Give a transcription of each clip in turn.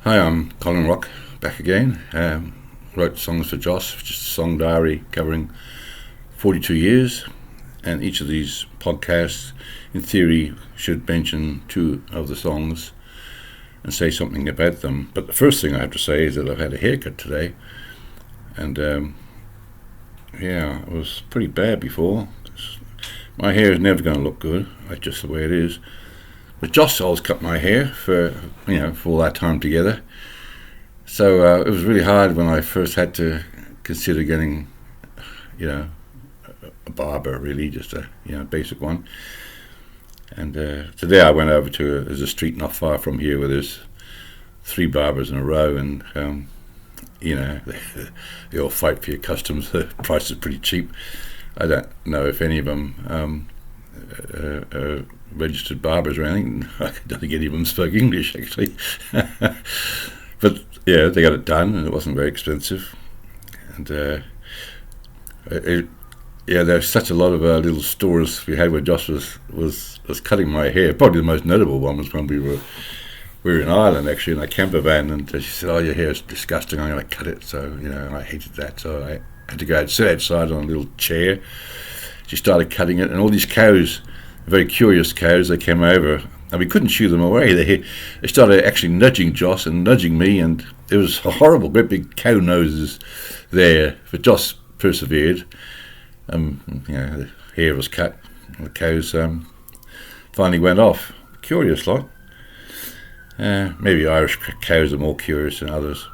Hi, I'm Colin Rock, back again. Wrote songs for Joss, just a song diary covering 42 years, and each of these podcasts, in theory, should mention two of the songs and say something about them. But the first thing I have to say is that I've had a haircut today, and it was pretty bad before. My hair is never going to look good, that's just the way it is. But Joss always cut my hair for all that time together. So it was really hard when I first had to consider getting, a barber, really, just a basic one. And today I went over to there's a street not far from here where there's 3 barbers in a row, and they all fight for your customs. The price is pretty cheap. I don't know if any of them are registered barbers or anything. I don't think any of them spoke English, actually. But yeah, they got it done, and it wasn't very expensive. And there's such a lot of little stores we had where Joss was cutting my hair. Probably the most notable one was when we were in Ireland, actually, in a camper van, and she said, "Oh, your hair is disgusting. I'm going to cut it." So I hated that. So I had to go and sit outside on a little chair. She started cutting it, and all these cows, very curious cows, they came over, and we couldn't shoo them away. They started actually nudging Joss and nudging me, and it was horrible, great big cow noses there. But Joss persevered. The hair was cut, and the cows finally went off. Curious lot. Maybe Irish cows are more curious than others.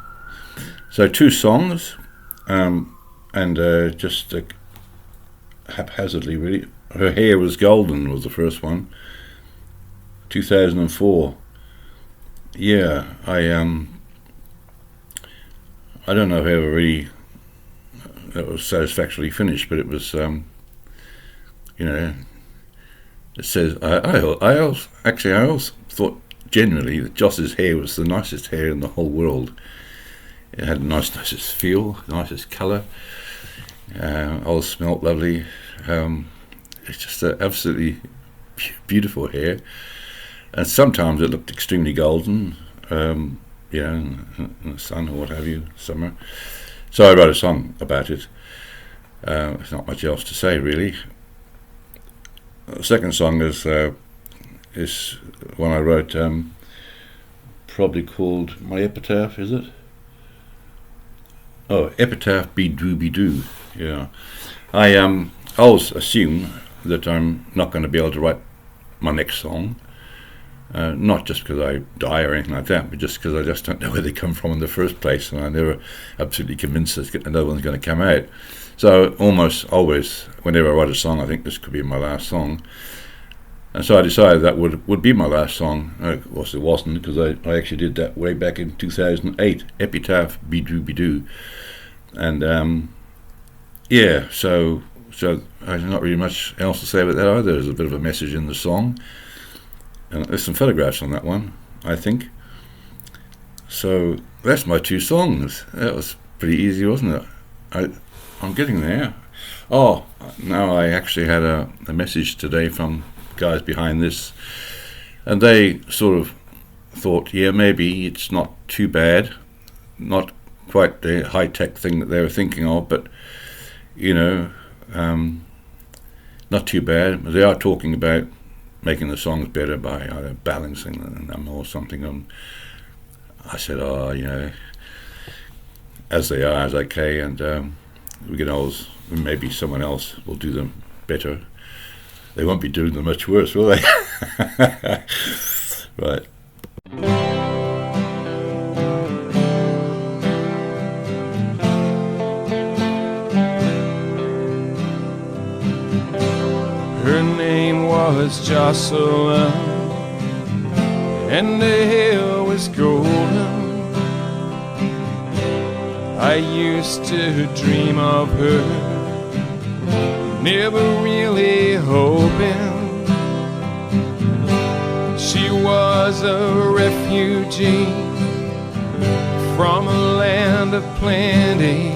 So 2 songs, and just haphazardly, really. Her Hair Was Golden was the first one, 2004. Yeah, I don't know if I ever really that was satisfactorily finished, but it was it says I always thought genuinely that Joss's hair was the nicest hair in the whole world. It had the nicest feel, nicest colour, always smelt lovely. It's just absolutely beautiful hair, and sometimes it looked extremely golden, in the sun or what have you, summer. So I wrote a song about it. There's not much else to say, really. The second song is one I wrote, probably called My Epitaph, is it? Oh, Epitaph Be Doo Be Doo. Yeah, I always assume that I'm not going to be able to write my next song, not just because I die or anything like that, but just because I just don't know where they come from in the first place, and I'm never absolutely convinced that another one's going to come out. So almost always, whenever I write a song, I think this could be my last song. And so I decided that would be my last song. Of course it wasn't, because I actually did that way back in 2008, Epitaph Be Doo Be Doo. And so there's not really much else to say about that either. There's a bit of a message in the song, and there's some photographs on that one, I think. So that's my 2 songs. That was pretty easy, wasn't it? I'm getting there. Oh, now I actually had a message today from guys behind this, and they sort of thought, maybe it's not too bad, not quite the high-tech thing that they were thinking of, but not too bad. They are talking about making the songs better by either balancing them or something. I said, as they are, as okay, and we can always, maybe someone else will do them better. They won't be doing them much worse, will they? Right. Her name was Jocelyn, and the hair was golden. I used to dream of her, never really hoping. She was a refugee from a land of plenty.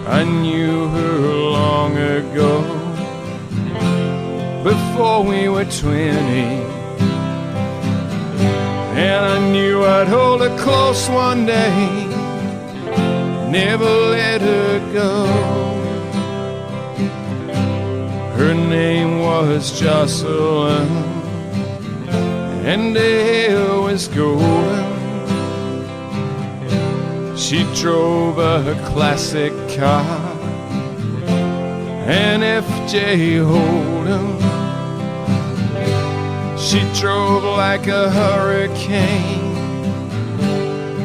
I knew her long ago, before we were 20, and I knew I'd hold her close one day, never let her go. Her name was Jocelyn, and her hair was golden. She drove a classic car, an FJ Holden. She drove like a hurricane,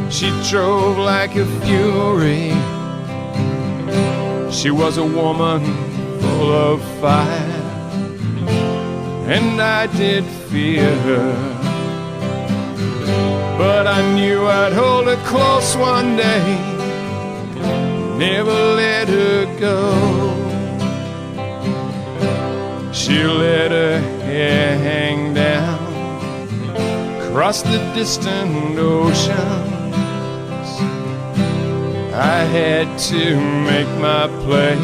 she drove like a fury. She was a woman full of fire, and I did fear her. But I knew I'd hold her close one day, never let her go. She let her hair hang down across the distant oceans. I had to make my play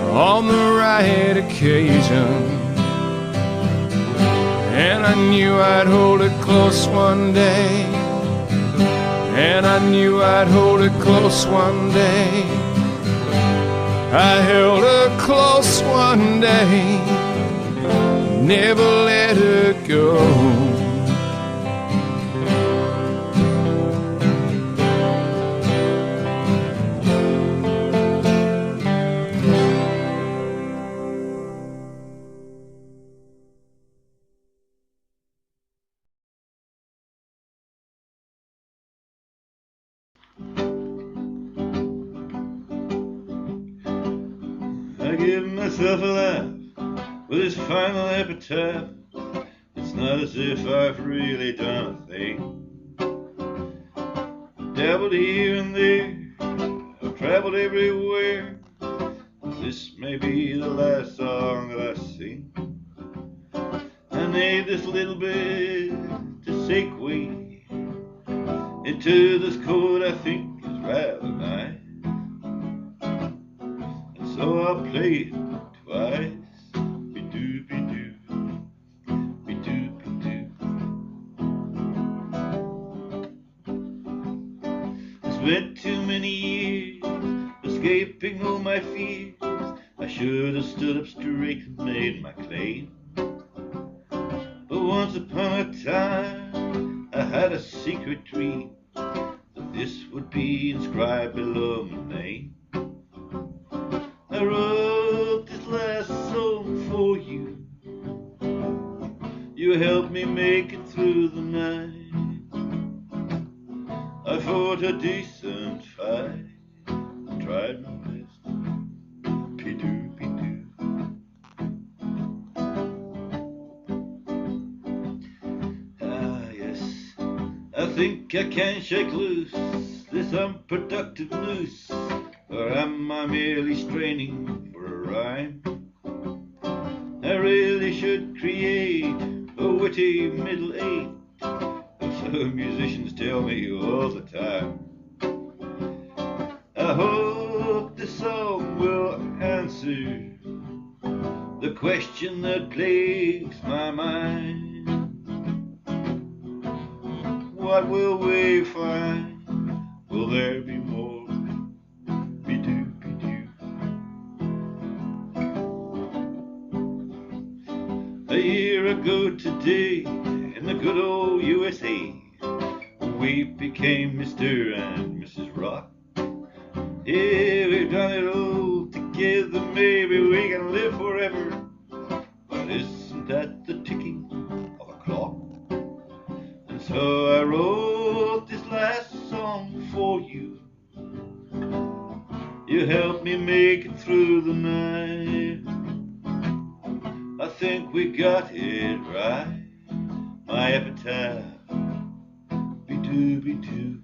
on the right occasion, and I knew I'd hold her close one day, and I knew I'd hold her close one day. I held her close one day, never let her go. I give myself a laugh with this final epitaph. It's not as if I've really done a thing. Dabbled here and there, I've traveled everywhere. This may be the last song that I sing. I need this little bit to segue into this chord I think is rather nice. So I'll play it twice. Be-doo, be-doo, be-doo, be-doo. Spent too many years escaping all my fears. I should have stood up straight and made my claim. But once upon a time I had a secret dream that this would be inscribed below my name. I wrote this last song for you. You helped me make it through the night. I fought a decent fight, tried my best. Be-doo, be-doo. Ah, yes, I think I can shake loose this unproductive noose. Or am I merely straining for a rhyme? I really should create a witty middle eight, so musicians tell me all the time. I hope this song will answer the question that plagues my mind. What will we find? Will there be more? A year ago today, in the good old USA, we became Mr. and Mrs. Rock. Yeah, we've done it all together, maybe we can live forever. But isn't that the ticking of a clock? And so I wrote this last song for you. You helped me make it through the night. I think we got it right. My epitaph, be-doo, be-doo.